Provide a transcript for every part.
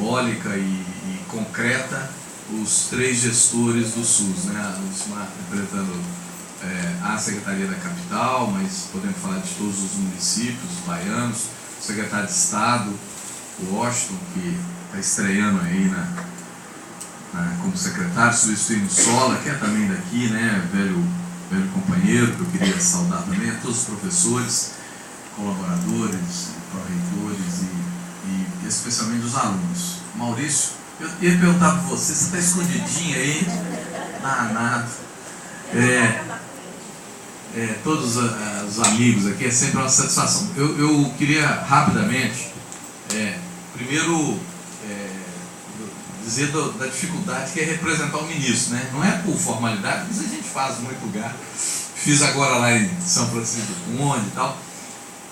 simbólica e concreta os 3 gestores do SUS, né? A Lucimar representando a Secretaria da Capital, mas podemos falar de todos os municípios, os baianos, o secretário de Estado, o Washington, que está estreando aí como secretário, substituindo Sola, que é também daqui, né? Velho companheiro, que eu queria saudar também, a todos os professores, colaboradores, pró-reitores e especialmente os alunos. Maurício, eu ia perguntar para você está escondidinho aí? Danado. Todos os amigos aqui, é sempre uma satisfação. Eu queria rapidamente, primeiro, dizer da dificuldade que é representar o ministro, né? Não é por formalidade, mas a gente faz muito lugar. Fiz agora lá em São Francisco do Conde e tal,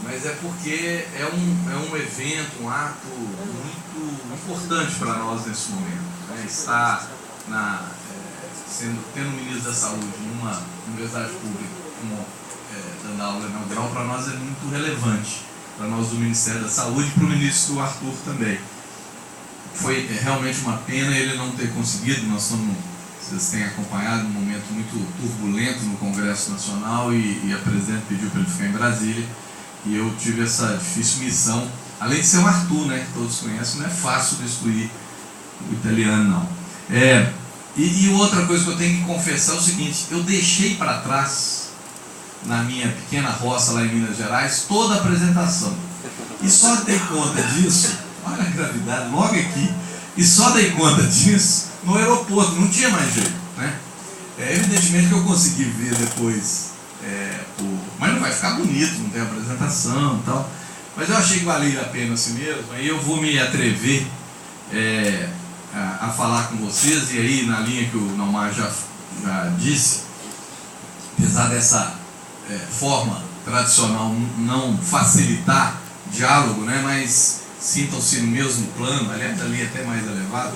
mas é porque é um evento, um ato muito importante para nós nesse momento, né? Estar tendo o ministro da Saúde numa universidade pública, dando aula inaugural, para nós é muito relevante, para nós do Ministério da Saúde e para o ministro Arthur também. Foi realmente uma pena ele não ter conseguido. Vocês têm acompanhado um momento muito turbulento no Congresso Nacional e a presidente pediu para ele ficar em Brasília e eu tive essa difícil missão, além de ser um Arthur, né, que todos conhecem, não é fácil destruir o italiano, não. E outra coisa que eu tenho que confessar é o seguinte: eu deixei para trás, na minha pequena roça lá em Minas Gerais, toda a apresentação, e só dei conta disso, olha a gravidade, logo aqui, e só dei conta disso no aeroporto, não tinha mais jeito, né? Evidentemente que eu consegui ver depois, mas não vai ficar bonito, não tem apresentação e tal, mas eu achei que valia a pena assim mesmo. Aí eu vou me atrever a falar com vocês, e aí na linha que o Naumar já disse, apesar dessa forma tradicional não facilitar diálogo, né, mas sintam-se no mesmo plano, aliás, ali até mais elevado,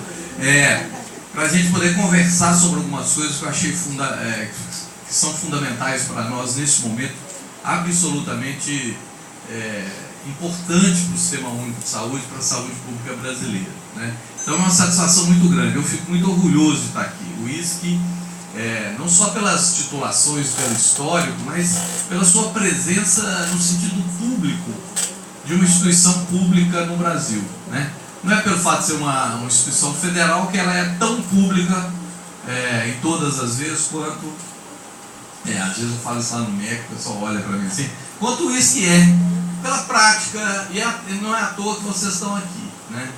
para a gente poder conversar sobre algumas coisas que eu achei que são fundamentais para nós nesse momento, absolutamente importante para o Sistema Único de Saúde, para a saúde pública brasileira, né? Então é uma satisfação muito grande, eu fico muito orgulhoso de estar aqui. O ISC, não só pelas titulações, pelo histórico, mas pela sua presença no sentido público de uma instituição pública no Brasil, né? Não é pelo fato de ser uma instituição federal que ela é tão pública em todas as vezes quanto, às vezes eu falo isso lá no MEC, o pessoal olha para mim assim, quanto isso que pela prática, e não é à toa que vocês estão aqui, né?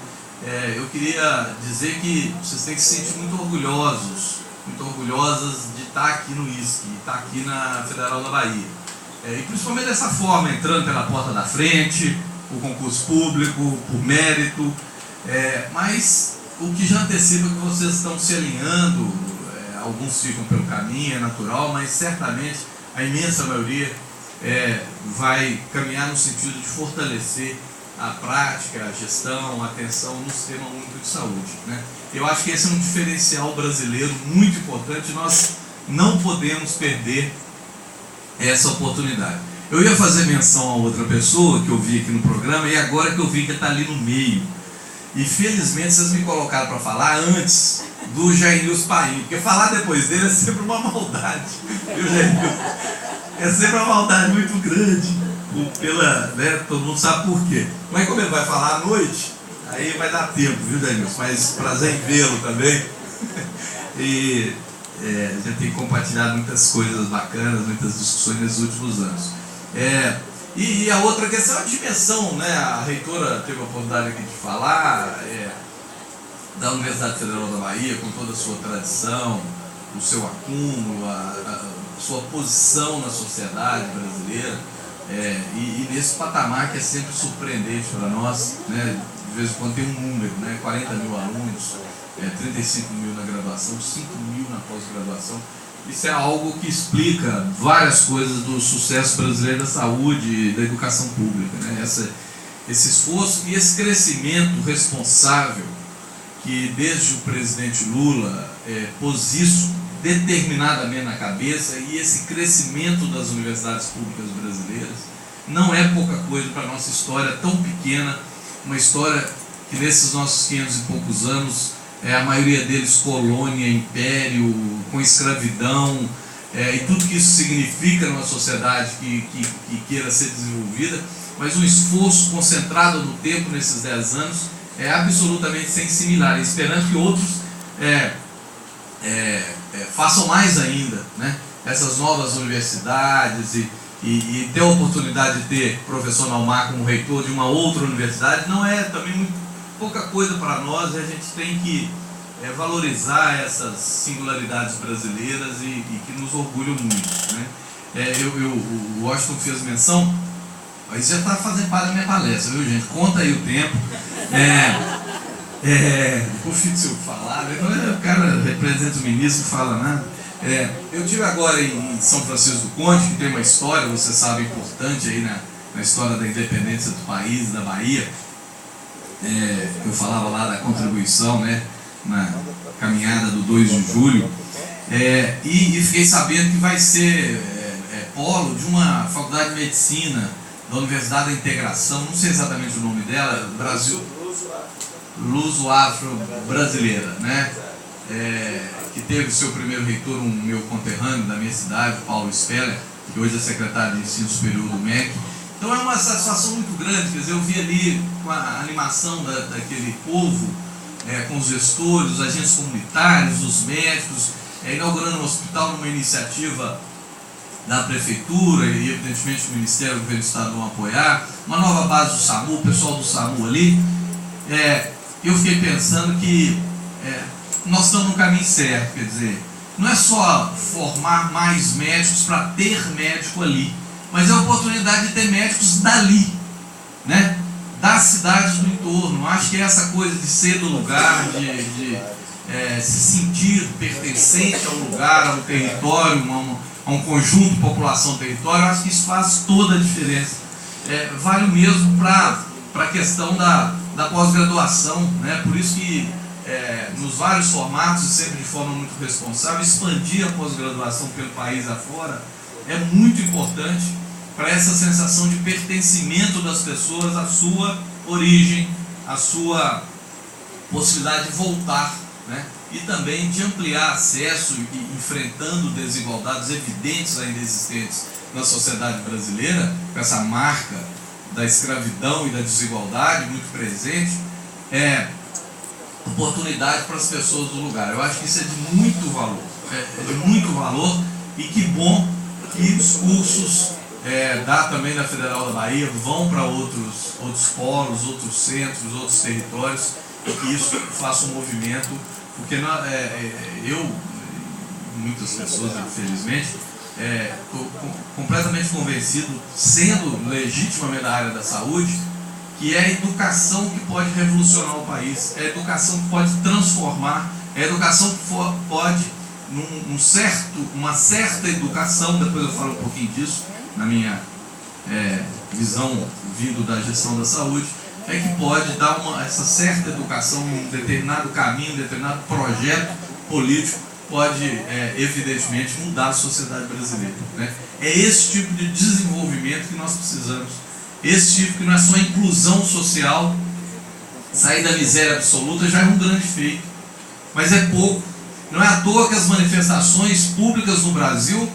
Eu queria dizer que vocês têm que se sentir muito orgulhosos, muito orgulhosas de estar aqui no ISC, de estar aqui na Federal da Bahia. E principalmente dessa forma, entrando pela porta da frente, por concurso público, por mérito, mas o que já antecipa que vocês estão se alinhando, alguns ficam pelo caminho, é natural, mas certamente a imensa maioria vai caminhar no sentido de fortalecer a prática, a gestão, a atenção no Sistema Único de Saúde, né? Eu acho que esse é um diferencial brasileiro muito importante, nós não podemos perder essa oportunidade. Eu ia fazer menção a outra pessoa que eu vi aqui no programa, e agora que eu vi que ele está ali no meio, e felizmente vocês me colocaram para falar antes do Jair Nilson Paim, porque falar depois dele é sempre uma maldade, viu, Jair Nilson? É sempre uma maldade muito grande, todo mundo sabe por quê. Mas como ele vai falar à noite, aí vai dar tempo, viu, Jair Nilson? Mas prazer em vê-lo também. E a gente tem compartilhado muitas coisas bacanas, muitas discussões nesses últimos anos. E a outra questão é a dimensão, né? A reitora teve a oportunidade aqui de falar da Universidade Federal da Bahia, com toda a sua tradição, o seu acúmulo, a sua posição na sociedade brasileira, e nesse patamar que é sempre surpreendente para nós, né? De vez em quando tem um número, né? 40 mil alunos, 35 mil na graduação, 5 mil na pós-graduação. Isso é algo que explica várias coisas do sucesso brasileiro da saúde e da educação pública, né? Esse esforço e esse crescimento responsável que desde o presidente Lula pôs isso determinadamente na cabeça, e esse crescimento das universidades públicas brasileiras não é pouca coisa para a nossa história tão pequena, uma história que nesses nossos 500 e poucos anos, a maioria deles colônia, império, com escravidão, e tudo que isso significa numa sociedade que queira ser desenvolvida, mas um esforço concentrado no tempo nesses 10 anos é absolutamente sem similar, esperando que outros façam mais ainda, né? Essas novas universidades e ter a oportunidade de ter o professor Naumar como reitor de uma outra universidade não é também muito pouca coisa para nós, e a gente tem que valorizar essas singularidades brasileiras e que nos orgulham muito, né? O Washington fez menção, aí já está fazendo parte da minha palestra, viu, gente? Conta aí o tempo. Confio se eu falar, né? O cara representa o ministro, não fala nada. Eu estive agora em São Francisco do Conde, que tem uma história, você sabe, importante aí na história da independência do país, da Bahia. Eu falava lá da contribuição, né, na caminhada do 2 de julho, e fiquei sabendo que vai ser polo de uma faculdade de medicina da Universidade da Integração, não sei exatamente o nome dela, Brasil, Luso-Afro-Brasileira, né? Que teve o seu primeiro reitor, um meu conterrâneo da minha cidade, Paulo Speller, que hoje é secretário de Ensino Superior do MEC. Então é uma satisfação muito grande, quer dizer, eu vi ali com a animação daquele povo, com os gestores, os agentes comunitários, os médicos, inaugurando um hospital numa iniciativa da prefeitura e evidentemente o Ministério do Governo do Estado vão apoiar, uma nova base do SAMU, o pessoal do SAMU ali. Eu fiquei pensando que nós estamos no caminho certo, quer dizer, não é só formar mais médicos para ter médico ali, mas é a oportunidade de ter médicos dali, né? Das cidades do entorno. Acho que é essa coisa de ser do lugar, de se sentir pertencente ao lugar, ao território, a um conjunto de população território, acho que isso faz toda a diferença. Vale mesmo para a questão da pós-graduação, né? Por isso que nos vários formatos, e sempre de forma muito responsável, expandir a pós-graduação pelo país afora é muito importante para essa sensação de pertencimento das pessoas à sua origem, à sua possibilidade de voltar, né? E também de ampliar acesso e enfrentando desigualdades evidentes ainda existentes na sociedade brasileira, com essa marca da escravidão e da desigualdade muito presente, oportunidade para as pessoas do lugar. Eu acho que isso é de muito valor, de muito valor, e que bom que os cursos também da Federal da Bahia vão para outros polos, outros centros, outros territórios, e que isso faça um movimento, porque muitas pessoas, infelizmente, estou completamente convencido, sendo legitimamente da área da saúde, que é a educação que pode revolucionar o país, é a educação que pode transformar, é a educação que pode, uma certa educação, depois eu falo um pouquinho disso, na minha visão vindo da gestão da saúde, que pode dar essa certa educação, um determinado caminho, um determinado projeto político, pode evidentemente mudar a sociedade brasileira, né? É esse tipo de desenvolvimento que nós precisamos, esse tipo que não é só inclusão social, sair da miséria absoluta já é um grande feito, mas é pouco. Não é à toa que as manifestações públicas no Brasil,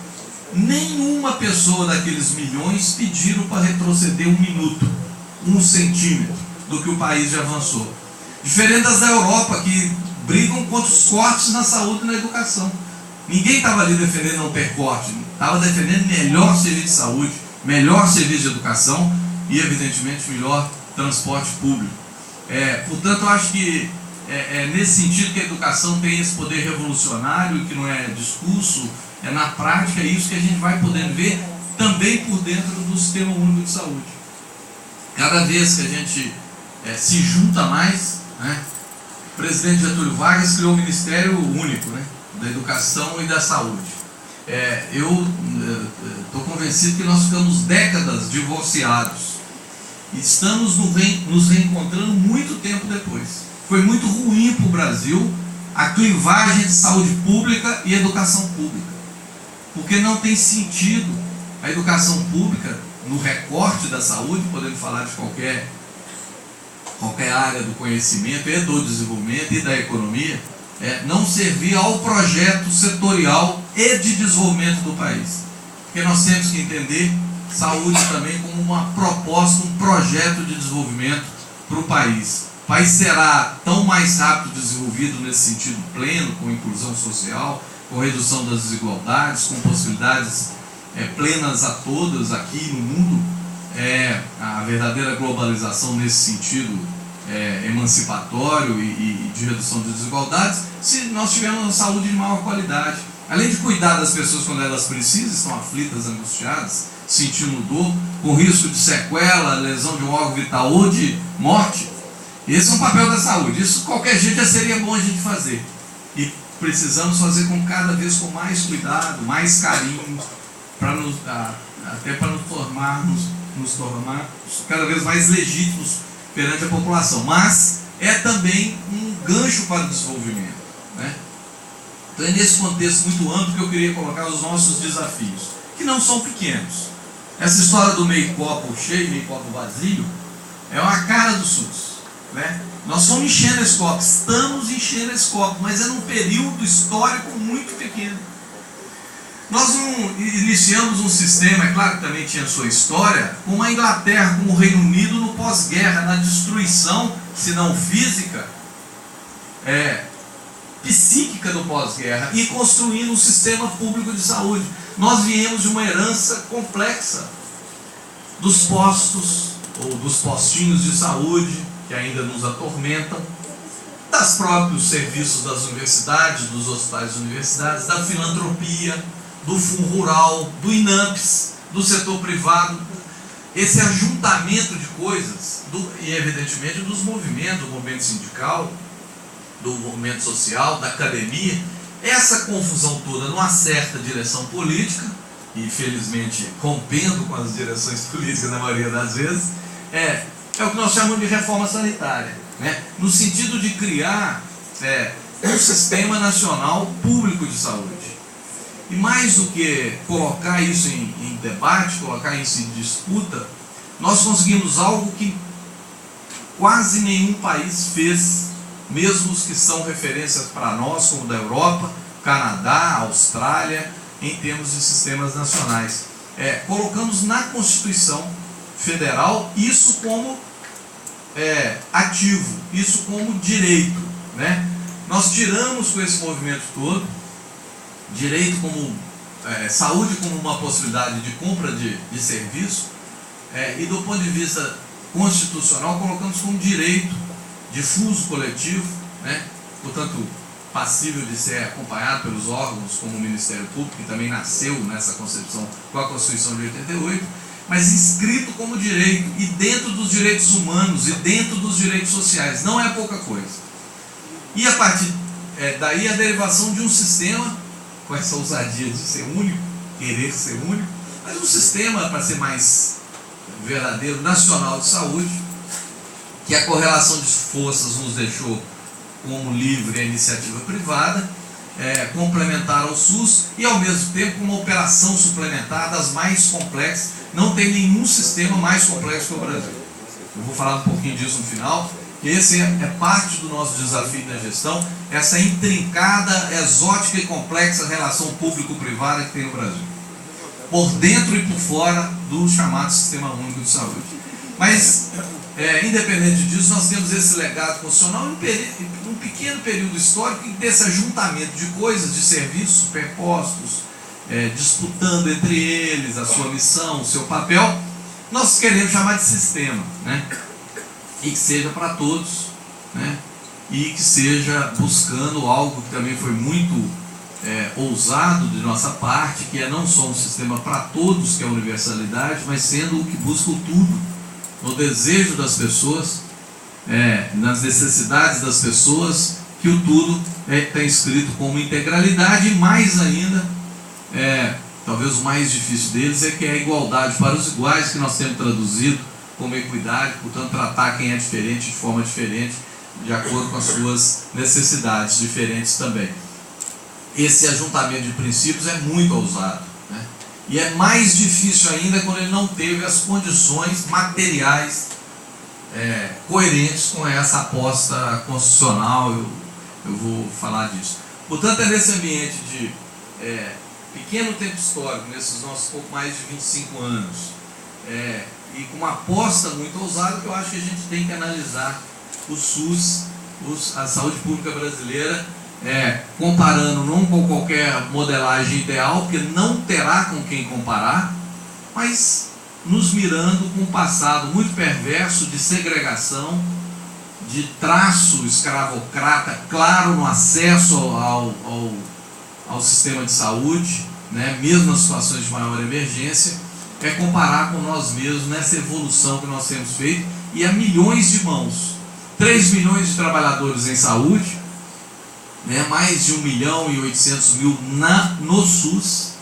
nenhuma pessoa daqueles milhões pediram para retroceder 1 minuto, 1 centímetro do que o país já avançou. Diferente das da Europa, que brigam contra os cortes na saúde e na educação. Ninguém estava ali defendendo não ter corte, estava defendendo melhor serviço de saúde, melhor serviço de educação e, evidentemente, melhor transporte público. Portanto, eu acho que nesse sentido que a educação tem esse poder revolucionário, que não é discurso, na prática, é isso que a gente vai podendo ver também por dentro do Sistema Único de Saúde. Cada vez que a gente se junta mais, né? O presidente Getúlio Vargas criou um Ministério Único, né, da Educação e da Saúde. Eu estou convencido que nós ficamos décadas divorciados. Estamos nos reencontrando muito tempo depois. Foi muito ruim para o Brasil a clivagem de saúde pública e educação pública, porque não tem sentido a educação pública no recorte da saúde, podemos falar de qualquer qualquer área do conhecimento e do desenvolvimento e da economia, não servir ao projeto setorial e de desenvolvimento do país. Porque nós temos que entender saúde também como uma proposta, um projeto de desenvolvimento para o país. O país será tão mais rápido desenvolvido nesse sentido pleno, com inclusão social, com redução das desigualdades, com possibilidades plenas a todas aqui no mundo, a verdadeira globalização nesse sentido emancipatório e de redução de desigualdades, se nós tivermos uma saúde de maior qualidade. Além de cuidar das pessoas quando elas precisam, estão aflitas, angustiadas, sentindo dor, com risco de sequela, lesão de um órgão vital ou de morte, esse é um papel da saúde. Isso qualquer jeito já seria bom a gente fazer. E precisamos fazer com cada vez com mais cuidado, mais carinho, até para nos tornar cada vez mais legítimos perante a população. Mas é também um gancho para o desenvolvimento, né? Então é nesse contexto muito amplo que eu queria colocar os nossos desafios, que não são pequenos. Essa história do meio copo cheio, meio copo vazio, é uma cara do SUS, né? Nós estamos enchendo esse copo, mas é num período histórico muito pequeno. Nós não iniciamos um sistema, é claro que também tinha sua história, como a Inglaterra, como o Reino Unido no pós-guerra, na destruição, se não física, psíquica do pós-guerra, e construindo um sistema público de saúde. Nós viemos de uma herança complexa dos postos, ou dos postinhos de saúde, que ainda nos atormentam, dos próprios serviços das universidades, dos hospitais das universidades, da filantropia, do Fundo Rural, do INAMPS, do setor privado. Esse ajuntamento de coisas, e evidentemente dos movimentos, do movimento sindical, do movimento social, da academia, essa confusão toda numa certa direção política, e felizmente rompendo com as direções políticas na maioria das vezes, é o que nós chamamos de reforma sanitária, né? No sentido de criar um sistema nacional público de saúde. E mais do que colocar isso em debate, colocar isso em disputa, nós conseguimos algo que quase nenhum país fez, mesmo os que são referências para nós, como da Europa, Canadá, Austrália, em termos de sistemas nacionais. Colocamos na Constituição Federal isso como ativo, isso como direito, né? Nós tiramos com esse movimento todo, direito como saúde como uma possibilidade de compra de serviço, e do ponto de vista constitucional colocamos como direito difuso coletivo, né? Portanto passível de ser acompanhado pelos órgãos como o Ministério Público, que também nasceu nessa concepção com a Constituição de 88, mas inscrito como direito, e dentro dos direitos humanos e dentro dos direitos sociais. Não é pouca coisa. E a partir daí a derivação de um sistema, com essa ousadia de ser único, querer ser único, mas um sistema, para ser mais verdadeiro, nacional de saúde, que a correlação de forças nos deixou como livre a iniciativa privada, complementar ao SUS, e ao mesmo tempo uma operação suplementar das mais complexas. Não tem nenhum sistema mais complexo que o Brasil. Eu vou falar um pouquinho disso no final, que esse é parte do nosso desafio na gestão, essa intrincada, exótica e complexa relação público-privada que tem no Brasil, por dentro e por fora do chamado Sistema Único de Saúde. Mas, independente disso, nós temos esse legado constitucional em um pequeno período histórico, desse ajuntamento de coisas, de serviços superpostos, disputando entre eles a sua missão, o seu papel. Nós queremos chamar de sistema, né? E que seja para todos, né? E que seja buscando algo que também foi muito ousado de nossa parte, que é não só um sistema para todos, que é a universalidade, mas sendo o que busca o tudo, no desejo das pessoas, nas necessidades das pessoas, que o tudo está inscrito como integralidade. E mais ainda, talvez o mais difícil deles é que é a igualdade para os iguais, que nós temos traduzido como equidade, portanto tratar quem é diferente de forma diferente, de acordo com as suas necessidades diferentes também. Esse ajuntamento de princípios é muito ousado, né? E é mais difícil ainda quando ele não teve as condições materiais coerentes com essa aposta constitucional. Eu vou falar disso. Portanto, é nesse ambiente de pequeno tempo histórico, nesses nossos pouco mais de 25 anos, e com uma aposta muito ousada, que eu acho que a gente tem que analisar o SUS, a saúde pública brasileira, comparando não com qualquer modelagem ideal, porque não terá com quem comparar, mas nos mirando com um passado muito perverso de segregação, de traço escravocrata claro no acesso ao sistema de saúde, né, mesmo nas situações de maior emergência. Comparar com nós mesmos nessa evolução que nós temos feito, e há milhões de mãos, 3 milhões de trabalhadores em saúde, né, mais de 1.800.000 no SUS,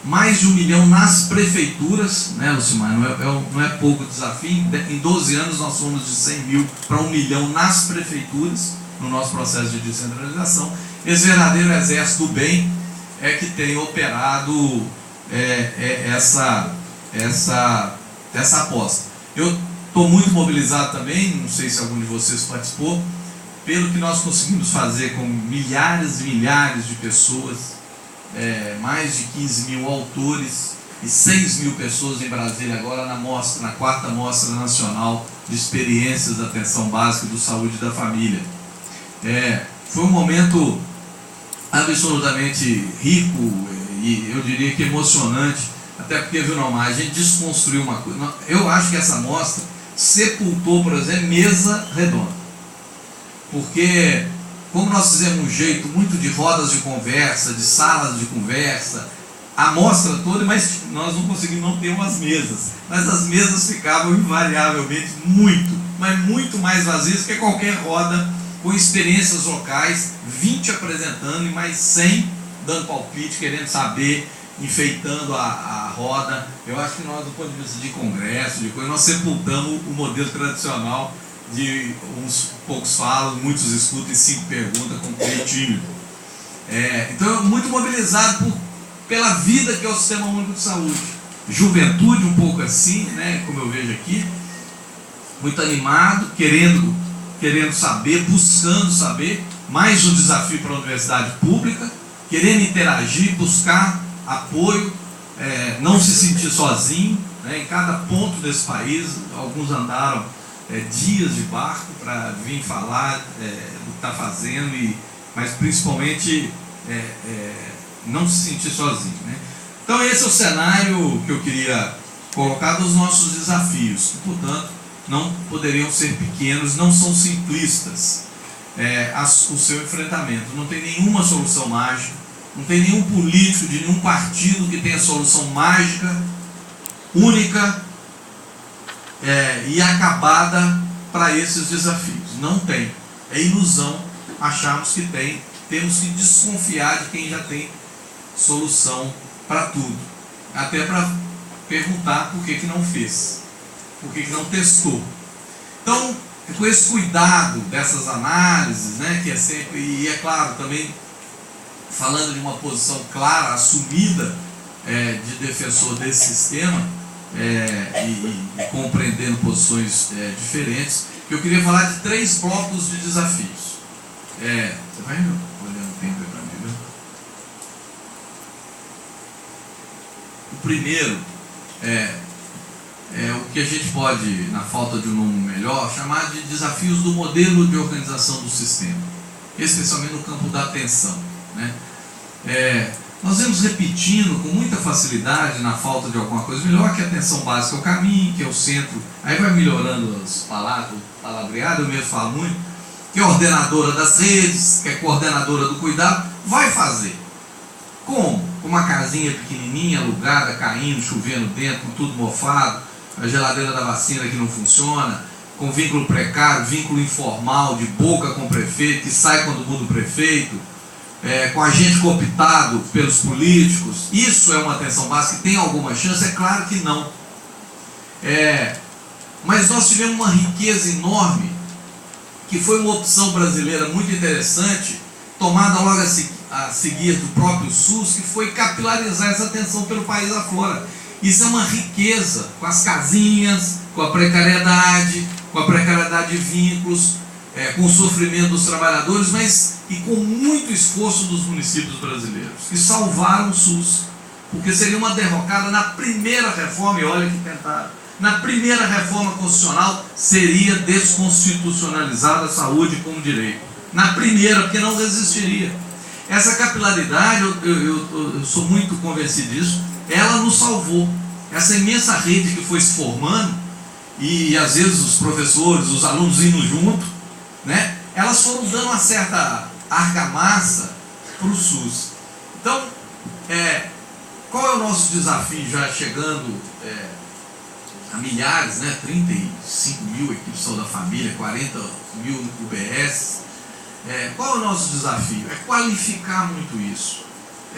mais de 1 milhão nas prefeituras, né, Lucimar? Não é pouco desafio. Em 12 anos nós fomos de 100 mil para 1 milhão nas prefeituras, no nosso processo de descentralização. Esse verdadeiro exército do bem é que tem operado essa aposta. Eu estou muito mobilizado também, não sei se algum de vocês participou, pelo que nós conseguimos fazer com milhares e milhares de pessoas, mais de 15 mil autores e 6 mil pessoas em Brasília agora na 4ª Mostra Nacional de Experiências da Atenção Básica e do Saúde da Família. Foi um momento absolutamente rico e eu diria que emocionante, até porque, viu, Nomar, a gente desconstruiu uma coisa. Eu acho que essa mostra sepultou, por exemplo, mesa redonda, porque como nós fizemos um jeito muito de rodas de conversa, de salas de conversa, a mostra toda, mas nós não conseguimos não ter umas mesas, mas as mesas ficavam invariavelmente muito mais vazias que qualquer roda com experiências locais, 20 apresentando e mais 100 dando palpite, querendo saber, enfeitando a roda. Eu acho que nós, do ponto de vista de congresso, de coisa, nós sepultamos o modelo tradicional de uns poucos falam, muitos escutam e 5 perguntas com 3 tímido. Então, muito mobilizado pela vida que é o Sistema Único de Saúde. Juventude um pouco assim, né, como eu vejo aqui, muito animado, querendo saber, buscando saber, mais um desafio para a universidade pública, querendo interagir, buscar apoio, não se sentir sozinho, né, em cada ponto desse país. Alguns andaram dias de barco para vir falar do que está fazendo, mas principalmente não se sentir sozinho, né? Então esse é o cenário que eu queria colocar dos nossos desafios, que, portanto, não poderiam ser pequenos, não são simplistas o seu enfrentamento. Não tem nenhuma solução mágica, não tem nenhum político de nenhum partido que tenha solução mágica, única e acabada para esses desafios. Não tem. É ilusão acharmos que tem. Temos que desconfiar de quem já tem solução para tudo. Até para perguntar por que não fez, por que não testou. Então, com esse cuidado dessas análises, né, que é sempre, e é claro, também falando de uma posição clara, assumida, de defensor desse sistema, e compreendendo posições diferentes, que eu queria falar de 3 blocos de desafios. Você vai olhando o tempo aí para mim, viu? O primeiro é o que a gente pode, na falta de um nome melhor, chamar de desafios do modelo de organização do sistema, especialmente no campo da atenção, né? Nós vemos repetindo com muita facilidade, na falta de alguma coisa melhor, que a atenção básica é o caminho, que é o centro. Aí vai melhorando as palavras, palavreado, eu mesmo falo muito, que é ordenadora das redes, que é coordenadora do cuidado. Vai fazer. Como? Com uma casinha pequenininha, alugada, caindo, chovendo dentro, com tudo mofado, a geladeira da vacina que não funciona, com vínculo precário, vínculo informal, de boca com o prefeito, que sai quando muda o prefeito, com agente cooptado pelos políticos. Isso é uma atenção básica que tem alguma chance? É claro que não. Mas nós tivemos uma riqueza enorme, que foi uma opção brasileira muito interessante, tomada logo a seguir do próprio SUS, que foi capilarizar essa atenção pelo país afora. Isso é uma riqueza, com as casinhas, com a precariedade, com a precariedade de vínculos, com o sofrimento dos trabalhadores, mas e com muito esforço dos municípios brasileiros, que salvaram o SUS, porque seria uma derrocada na primeira reforma, e olha que tentaram, na primeira reforma constitucional seria desconstitucionalizada a saúde como direito. Na primeira, porque não resistiria. Essa capilaridade, eu sou muito convencido disso, ela nos salvou. Essa imensa rede que foi se formando, e às vezes os professores, os alunos indo junto, né? Elas foram dando uma certa argamassa para o SUS. Então, qual é o nosso desafio já chegando a milhares, né? 35 mil equipes de saúde da família, 40 mil UBS. Qual é o nosso desafio? É qualificar muito isso.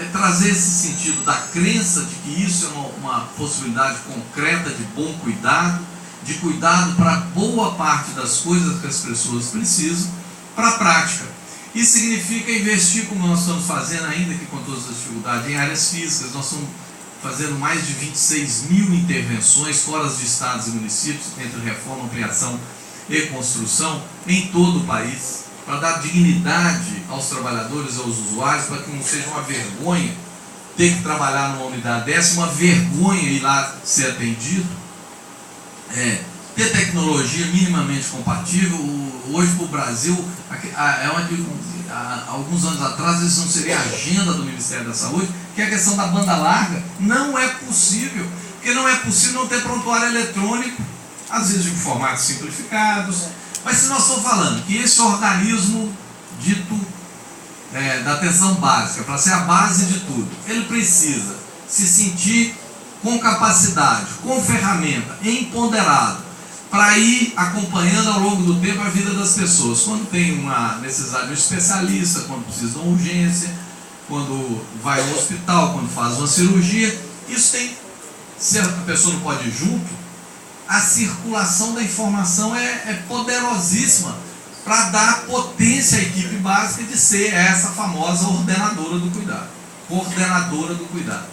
É trazer esse sentido da crença de que isso é uma possibilidade concreta de bom cuidado, de cuidado para boa parte das coisas que as pessoas precisam, para a prática. Isso significa investir, como nós estamos fazendo ainda que com todas as dificuldades, em áreas físicas. Nós estamos fazendo mais de 26 mil intervenções fora de estados e municípios, entre reforma, ampliação e construção, em todo o país, para dar dignidade aos trabalhadores e aos usuários, para que não seja uma vergonha ter que trabalhar numa unidade dessa, uma vergonha ir lá ser atendido. Ter tecnologia minimamente compatível. Hoje para o Brasil, há alguns anos atrás, isso não seria a agenda do Ministério da Saúde, que é a questão da banda larga. Não é possível, porque não é possível não ter prontuário eletrônico, às vezes em formatos simplificados. Mas se nós estamos falando que esse organismo dito da atenção básica, para ser a base de tudo, ele precisa se sentir com capacidade, com ferramenta, empoderado, para ir acompanhando ao longo do tempo a vida das pessoas. Quando tem uma necessidade de um especialista, quando precisa de uma urgência, quando vai ao hospital, quando faz uma cirurgia, isso tem, se a pessoa não pode ir junto, a circulação da informação é poderosíssima para dar potência à equipe básica de ser essa famosa ordenadora do cuidado. Coordenadora do cuidado.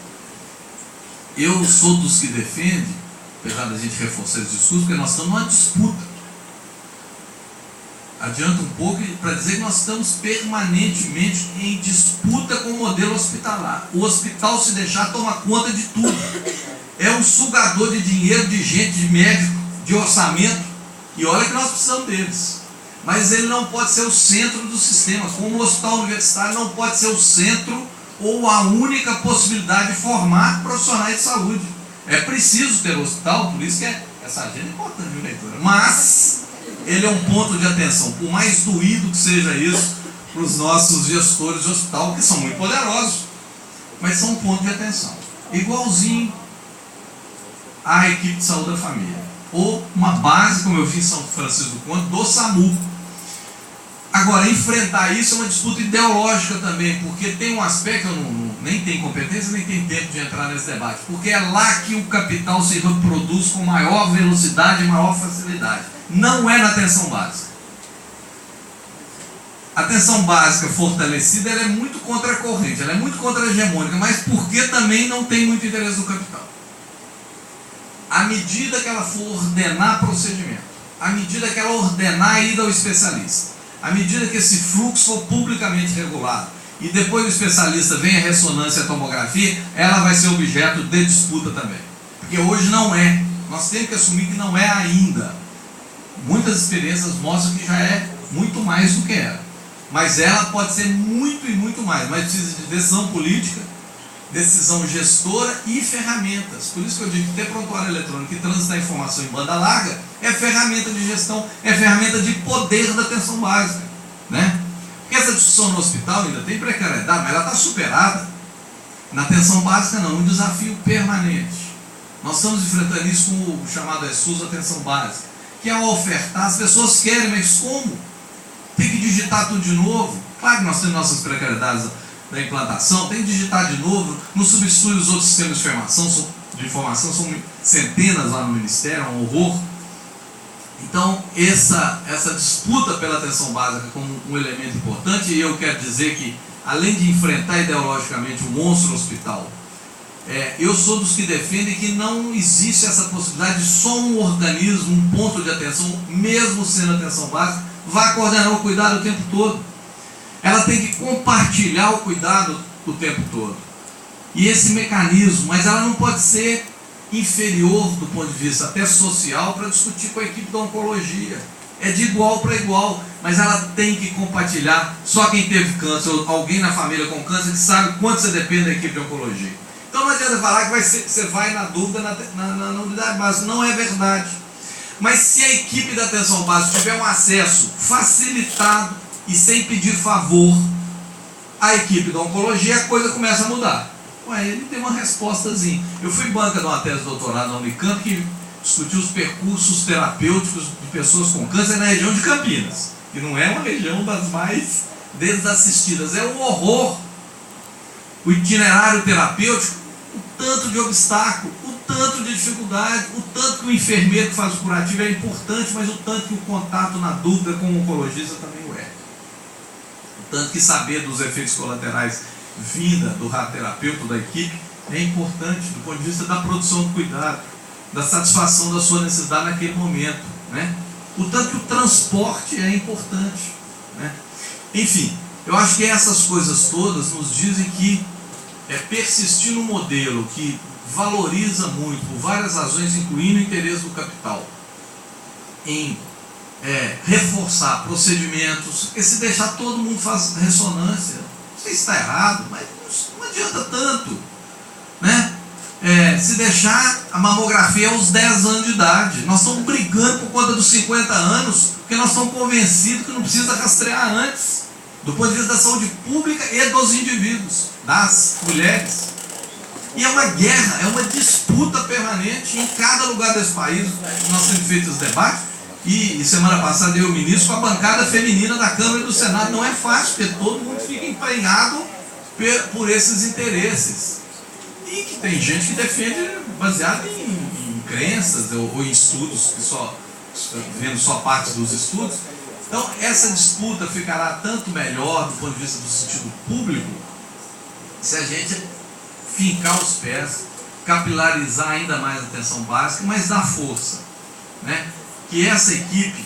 Eu sou dos que defende, apesar da gente reforçar esse discurso, porque nós estamos numa disputa. Adianta um pouco para dizer que nós estamos permanentemente em disputa com o modelo hospitalar. O hospital, se deixar, toma conta de tudo. É um sugador de dinheiro, de gente, de médico, de orçamento. E olha que nós precisamos deles. Mas ele não pode ser o centro do sistema. Como o hospital universitário não pode ser o centro ou a única possibilidade de formar profissionais de saúde. É preciso ter o hospital, por isso que essa agenda é importante, viu, leitora? Mas ele é um ponto de atenção, por mais doído que seja isso para os nossos gestores de hospital, que são muito poderosos, mas são um ponto de atenção. Igualzinho à equipe de saúde da família, ou uma base, como eu vi em São Francisco do Conde, do SAMU. Agora, enfrentar isso é uma disputa ideológica também, porque tem um aspecto, eu nem tenho competência, nem tenho tempo de entrar nesse debate, porque é lá que o capital se reproduz com maior velocidade e maior facilidade. Não é na atenção básica. A atenção básica fortalecida, ela é muito contra a corrente, ela é muito contra a hegemônica, mas porque também não tem muito interesse do capital. À medida que ela for ordenar procedimento, à medida que ela ordenar a ida ao especialista, à medida que esse fluxo for publicamente regulado, e depois do especialista vem a ressonância e a tomografia, ela vai ser objeto de disputa também. Porque hoje não é. Nós temos que assumir que não é ainda. Muitas experiências mostram que já é muito mais do que era. Mas ela pode ser muito e muito mais. Mas precisa de decisão política, decisão gestora e ferramentas. Por isso que eu digo que ter prontuário eletrônico e transitar informação em banda larga é ferramenta de gestão, é ferramenta de poder da atenção básica, né? Porque essa discussão no hospital ainda tem precariedade, mas ela está superada. Na atenção básica não, um desafio permanente. Nós estamos enfrentando isso com o chamado SUS atenção básica, que é ofertar, as pessoas querem, mas como? Tem que digitar tudo de novo. Claro que nós temos nossas precariedades da implantação, tem que digitar de novo, não substitui os outros sistemas de informação, são centenas lá no Ministério, é um horror. Então, essa disputa pela atenção básica como um elemento importante, e eu quero dizer que, além de enfrentar ideologicamente o monstro hospital, eu sou dos que defendem que não existe essa possibilidade de só um organismo, um ponto de atenção, mesmo sendo atenção básica, vá coordenar o cuidado o tempo todo. Ela tem que compartilhar o cuidado o tempo todo. E esse mecanismo, mas ela não pode ser inferior do ponto de vista até social para discutir com a equipe da oncologia. É de igual para igual, mas ela tem que compartilhar. Só quem teve câncer, ou alguém na família com câncer, que sabe quanto você depende da equipe de oncologia. Então não adianta falar que você vai na dúvida na unidade básica. Não é verdade. Mas se a equipe da atenção básica tiver um acesso facilitado e sem pedir favor à equipe da oncologia, a coisa começa a mudar. Ué, ele tem uma respostazinha. Eu fui banca de uma tese de doutorado na Unicamp que discutiu os percursos terapêuticos de pessoas com câncer na região de Campinas, que não é uma região das mais desassistidas. É um horror. O itinerário terapêutico, o tanto de obstáculo, o tanto de dificuldade, o tanto que o enfermeiro que faz o curativo é importante, mas o tanto que o contato na dúvida com o oncologista também o é. O tanto que saber dos efeitos colaterais vinda do radioterapeuta, da equipe, é importante do ponto de vista da produção do cuidado, da satisfação da sua necessidade naquele momento, né? O tanto que o transporte é importante, né? Enfim, eu acho que essas coisas todas nos dizem que persistir no modelo que valoriza muito, por várias razões, incluindo o interesse do capital, em reforçar procedimentos, porque se deixar todo mundo faz ressonância, não sei se está errado, mas não adianta tanto, né? Se deixar a mamografia aos 10 anos de idade, nós estamos brigando por conta dos 50 anos, porque nós estamos convencidos que não precisa rastrear antes, do ponto de vista da saúde pública e dos indivíduos, das mulheres. E é uma guerra, é uma disputa permanente em cada lugar desse país. Nós temos feito os debates, e semana passada eu, ministro, com a bancada feminina da Câmara e do Senado. Não é fácil, porque todo mundo fica empenhado por esses interesses. E que tem gente que defende baseado em crenças ou em estudos, que vendo só parte dos estudos. Então, essa disputa ficará tanto melhor do ponto de vista do sentido público, se a gente fincar os pés, capilarizar ainda mais a atenção básica, mas dar força, né? Que essa equipe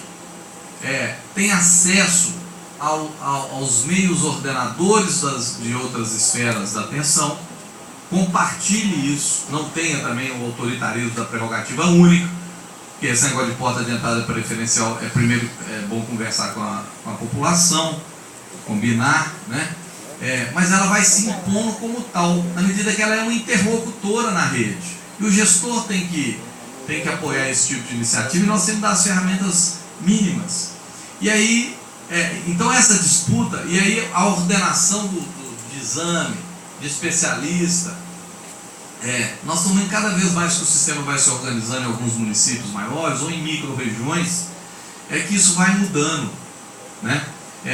tenha acesso aos meios ordenadores de outras esferas da atenção, compartilhe isso, não tenha também o autoritarismo da prerrogativa única, que esse negócio de porta de entrada preferencial, primeiro é bom conversar com a população, combinar, né? Mas ela vai se impondo como tal, na medida que ela é uma interlocutora na rede. E o gestor tem que apoiar esse tipo de iniciativa, e nós temos que dar as ferramentas mínimas. E aí, então essa disputa, e aí a ordenação de exame, de especialista, nós estamos vendo cada vez mais que o sistema vai se organizando em alguns municípios maiores ou em micro-regiões, que isso vai mudando, né?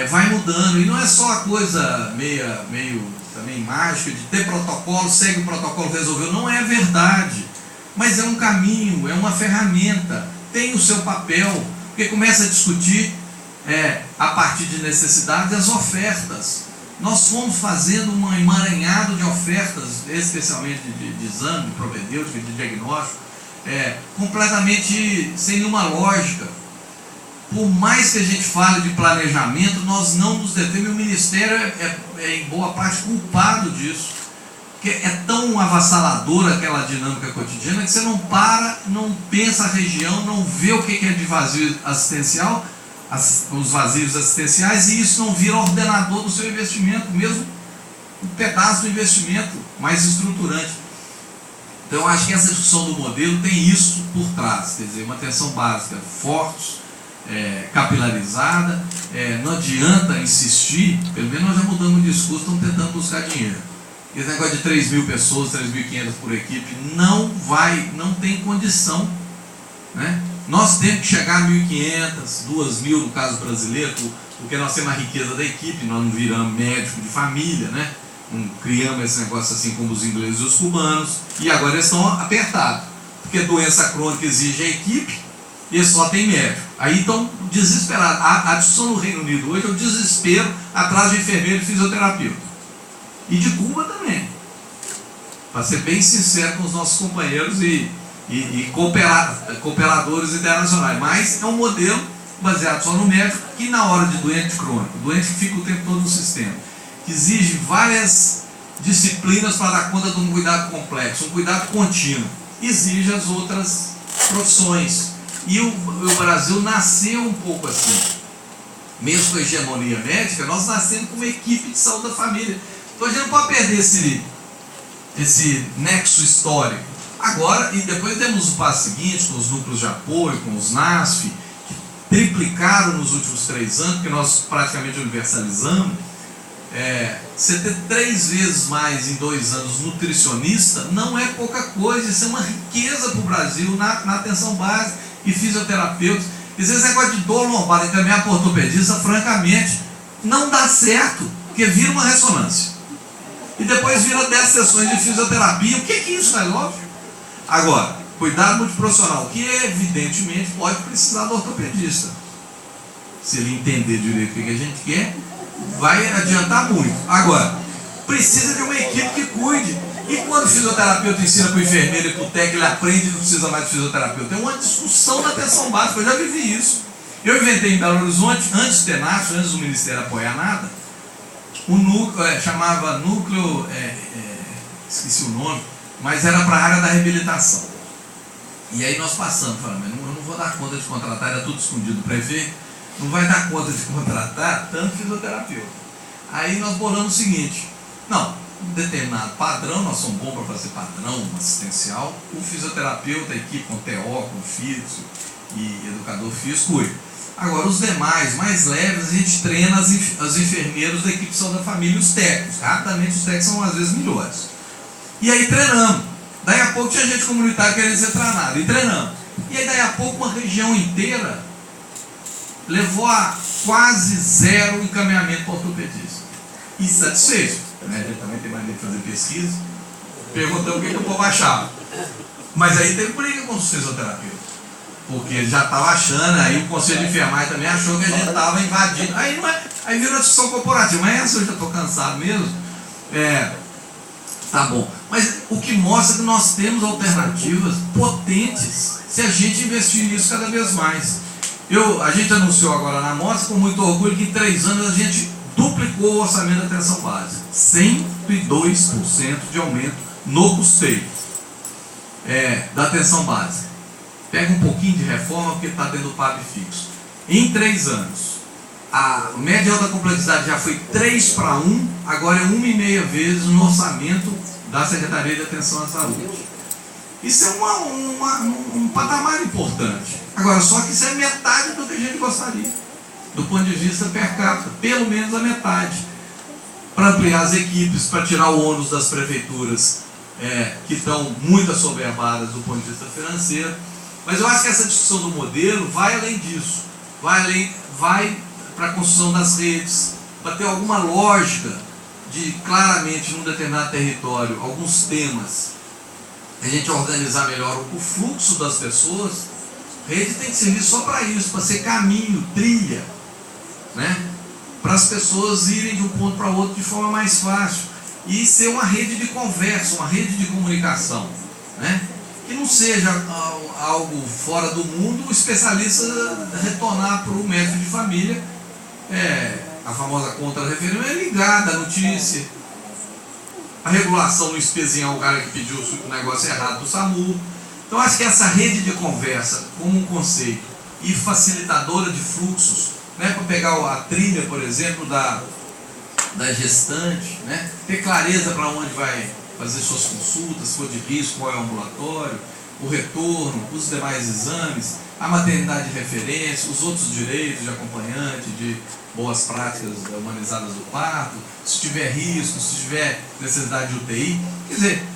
Vai mudando, e não é só a coisa meio também mágica de ter protocolo, segue o protocolo, resolveu. Não é verdade, mas é um caminho, é uma ferramenta, tem o seu papel, porque começa a discutir a partir de necessidades as ofertas. Nós fomos fazendo um emaranhado de ofertas, especialmente de exame, de propedêutica, de diagnóstico, completamente sem nenhuma lógica. Por mais que a gente fale de planejamento, nós não nos detemos, e o Ministério em boa parte culpado disso, porque é tão avassaladora aquela dinâmica cotidiana que você não para, não pensa a região, não vê o que é de vazio assistencial, os vazios assistenciais, e isso não vira ordenador do seu investimento, mesmo um pedaço do investimento mais estruturante. Então eu acho que essa discussão do modelo tem isso por trás, quer dizer, uma atenção básica forte, capilarizada, não adianta insistir, pelo menos nós já mudamos o discurso, estamos tentando buscar dinheiro. Esse negócio de 3.000 pessoas, 3.500 por equipe, não tem condição, né? Nós temos que chegar a 1.500, 2.000 no caso brasileiro, porque nós temos a riqueza da equipe, nós não viramos médico de família, né? Não criamos esse negócio assim como os ingleses e os cubanos, e agora eles estão apertados, porque doença crônica exige a equipe, e eles só tem médico. Aí estão desesperados. A discussão no Reino Unido hoje é o desespero atrás de enfermeiro e fisioterapeuta. E de Cuba também. para ser bem sincero com os nossos companheiros e cooperadores internacionais. Mas é um modelo baseado só no médico, que na hora de doente crônico, doente que fica o tempo todo no sistema, que exige várias disciplinas para dar conta de um cuidado complexo, um cuidado contínuo, exige as outras profissões. E o Brasil nasceu um pouco assim. Mesmo com a hegemonia médica, nós nascemos com uma equipe de saúde da família. Então a gente não pode perder esse nexo histórico. Agora, e depois temos o passo seguinte, com os núcleos de apoio, com os NASF, que triplicaram nos últimos 3 anos, porque nós praticamente universalizamos. Você ter 3 vezes mais em 2 anos nutricionista não é pouca coisa, isso é uma riqueza para o Brasil na atenção básica e fisioterapeutas. Às vezes negócio de dor lombar encaminhar para ortopedista, francamente, não dá certo, porque vira uma ressonância. E depois vira 10 sessões de fisioterapia. O que é isso, é óbvio? Agora, cuidado multiprofissional, que evidentemente pode precisar do ortopedista. Se ele entender direito o que a gente quer, vai adiantar muito. Agora, precisa de uma equipe que cuide. E quando o fisioterapeuta ensina para o enfermeiro e para o técnico, ele aprende e não precisa mais de fisioterapeuta. Tem uma discussão na atenção básica, eu já vivi isso. Eu inventei em Belo Horizonte, antes de ter NASF, antes do Ministério apoiar nada, o núcleo, chamava núcleo, esqueci o nome, mas era para a área da reabilitação. E aí nós passamos, falamos, eu não vou dar conta de contratar, era tudo escondido do prefeito, não vai dar conta de contratar tanto fisioterapeuta. Aí nós bolamos o seguinte, não, um determinado padrão, nós somos bons para fazer padrão assistencial, o fisioterapeuta, a equipe com TO, com físico e educador físico, cuida. Agora, os demais, mais leves, a gente treina as enfermeiros da equipe de saúde da família e os técnicos. Rapidamente, os técnicos são às vezes melhores. E aí treinamos. Daí a pouco tinha gente comunitária querendo ser treinada. E treinamos. E aí daí a pouco uma região inteira levou a quase 0 encaminhamento para ortopedista. Insatisfeito. Né? A gente também tem maneira de fazer pesquisa. Perguntamos o que o povo achava. Mas aí teve briga com os fisioterapeutas. Porque ele já estava achando, aí o conselho de enfermagem também achou que a gente estava invadindo. Aí não é, aí virou uma discussão corporativa. Mas essa eu já estou cansado mesmo. Tá bom. Mas o que mostra que nós temos alternativas potentes se a gente investir nisso cada vez mais. A gente anunciou agora na mostra com muito orgulho que em 3 anos a gente duplicou o orçamento da atenção básica. 102% de aumento no custeio da atenção básica. Pega um pouquinho de reforma porque está dentro do PAB fixo. Em 3 anos, a média da complexidade já foi 3 para 1, agora é 1,5 vezes no orçamento da Secretaria de Atenção à Saúde. Isso é um patamar importante. Agora, só que isso é metade do que a gente gostaria, do ponto de vista per capita, pelo menos a metade. Para ampliar as equipes, para tirar o ônus das prefeituras que estão muito assoberbadas do ponto de vista financeiro. Mas eu acho que essa discussão do modelo vai além disso, vai para a construção das redes, para ter alguma lógica de claramente num determinado território, alguns temas, a gente organizar melhor o fluxo das pessoas. Rede tem que servir só para isso, para ser caminho, trilha, né? Para as pessoas irem de um ponto para outro de forma mais fácil e ser uma rede de conversa, uma rede de comunicação, né? Que não seja algo fora do mundo, o especialista retornar para o médico de família, a famosa contra-referência é ligada à notícia, a regulação no espezinhar o cara que pediu o negócio errado do SAMU. Então acho que essa rede de conversa como um conceito e facilitadora de fluxos, né, para pegar a trilha, por exemplo, da gestante, né, ter clareza para onde vai fazer suas consultas, se for de risco, qual é o ambulatório, o retorno, os demais exames, a maternidade de referência, os outros direitos de acompanhante, de boas práticas humanizadas do parto, se tiver risco, se tiver necessidade de UTI. Quer dizer,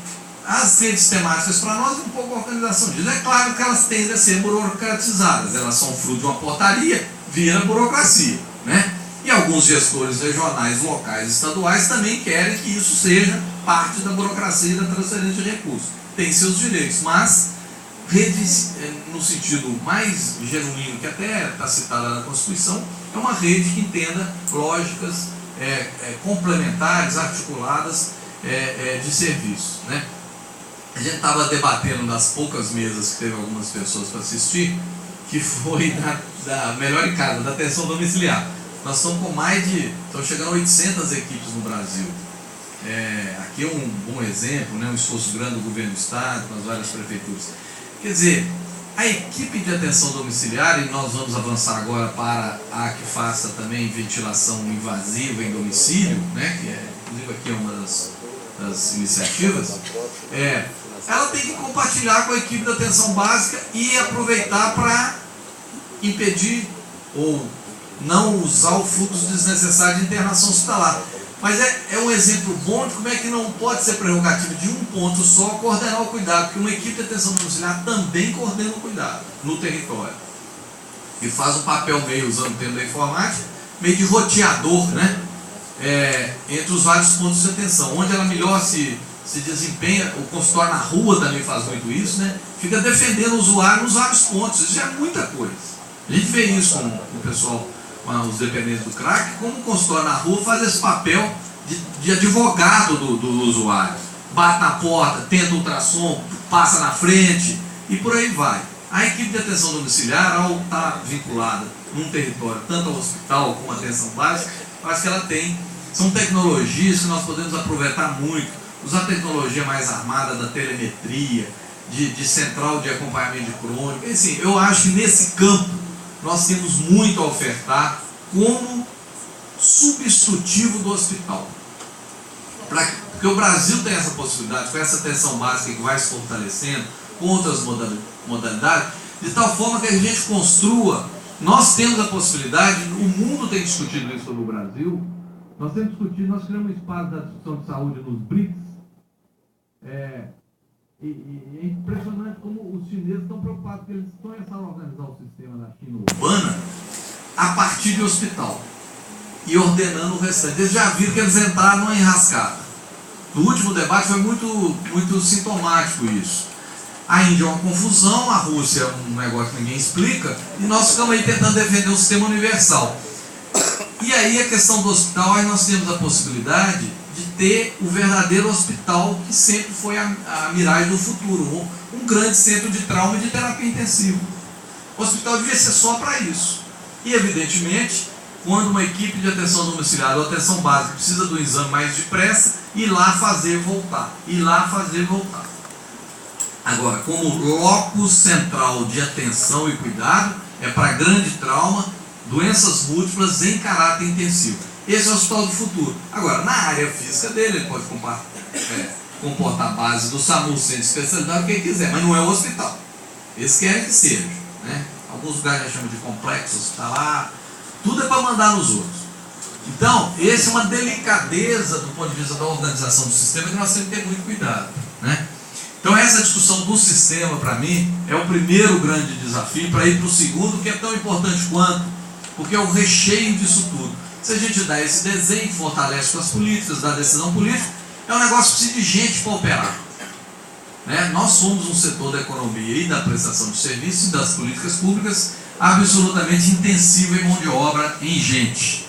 as redes temáticas para nós é um pouco a organização disso. É claro que elas tendem a ser burocratizadas, elas são fruto de uma portaria, vira burocracia, né? E alguns gestores regionais, locais, estaduais também querem que isso seja parte da burocracia e da transferência de recursos. Tem seus direitos, mas redes, no sentido mais genuíno, que até está citada na Constituição, é uma rede que entenda lógicas complementares, articuladas de serviço, né? a gente estava debatendo das poucas mesas que teve algumas pessoas para assistir, que foi da melhor em casa, da atenção domiciliar. Nós estamos com estão chegando a 800 equipes no Brasil. Aqui é um bom exemplo, né, um esforço grande do governo do estado, com as várias prefeituras. Quer dizer, a equipe de atenção domiciliar, e nós vamos avançar agora para a que faça também ventilação invasiva em domicílio, né, que inclusive aqui é uma das iniciativas, ela tem que compartilhar com a equipe da atenção básica e aproveitar para impedir ou não usar o fluxo desnecessário de internação hospitalar. Mas é um exemplo bom de como é que não pode ser prerrogativa de um ponto só coordenar o cuidado, porque uma equipe de atenção domiciliar também coordena o cuidado no território. E faz um papel meio, usando o termo da informática, meio de roteador, né? Entre os vários pontos de atenção. Onde ela melhor se desempenha, o consultório na rua também faz muito isso, né? Fica defendendo o usuário nos vários pontos. Isso já é muita coisa. A gente vê isso com o pessoal, com os dependentes do CRAC, como o consultório na rua faz esse papel de advogado do usuário. Bate na porta, tenta ultrassom, passa na frente e por aí vai. A equipe de atenção domiciliar, ao estar vinculada num território, tanto ao hospital como à atenção básica, acho que ela são tecnologias que nós podemos aproveitar muito. Usar a tecnologia mais armada da telemetria, de central de acompanhamento de crônico. Assim, eu acho que nesse campo nós temos muito a ofertar como substitutivo do hospital. Porque o Brasil tem essa possibilidade, com essa atenção básica que vai se fortalecendo, com outras modalidades, de tal forma que a gente construa. Nós temos a possibilidade, o mundo tem discutido isso sobre o Brasil, nós temos discutido, nós criamos um espaço da discussão de saúde nos BRICS. É impressionante como os chineses estão preocupados, porque eles começaram a organizar o sistema da China urbana a partir de hospital e ordenando o restante. Eles já viram que eles entraram numa enrascada. No último debate foi muito sintomático isso. A Índia é uma confusão, a Rússia é um negócio que ninguém explica, e nós ficamos aí tentando defender o sistema universal. E aí a questão do hospital, aí nós temos a possibilidade de ter o verdadeiro hospital que sempre foi a miragem do futuro, um grande centro de trauma e de terapia intensiva. O hospital devia ser só para isso. E evidentemente, quando uma equipe de atenção domiciliar ou atenção básica precisa do exame mais depressa, ir lá fazer voltar. Agora, como locus central de atenção e cuidado, é para grande trauma, doenças múltiplas em caráter intensivo. Esse é o hospital do futuro. Agora, na área física dele, ele pode comportar a base do SAMU, centro de especialidade, o que ele quiser, mas não é o hospital. Eles querem que seja, né? Alguns lugares já chamam de complexo hospitalar, tudo é para mandar nos outros. Então, essa é uma delicadeza do ponto de vista da organização do sistema que nós temos que ter muito cuidado, né? Então, essa discussão do sistema, para mim, é o primeiro grande desafio para ir para o segundo, que é tão importante quanto, porque é o recheio disso tudo. Se a gente dá esse desenho, fortalece com as políticas, dá decisão política, é um negócio que precisa de gente para operar. Né? Nós somos um setor da economia e da prestação de serviços e das políticas públicas absolutamente intensivo em mão de obra, em gente.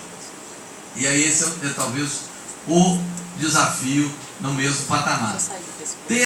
E aí esse é talvez o desafio no mesmo patamar.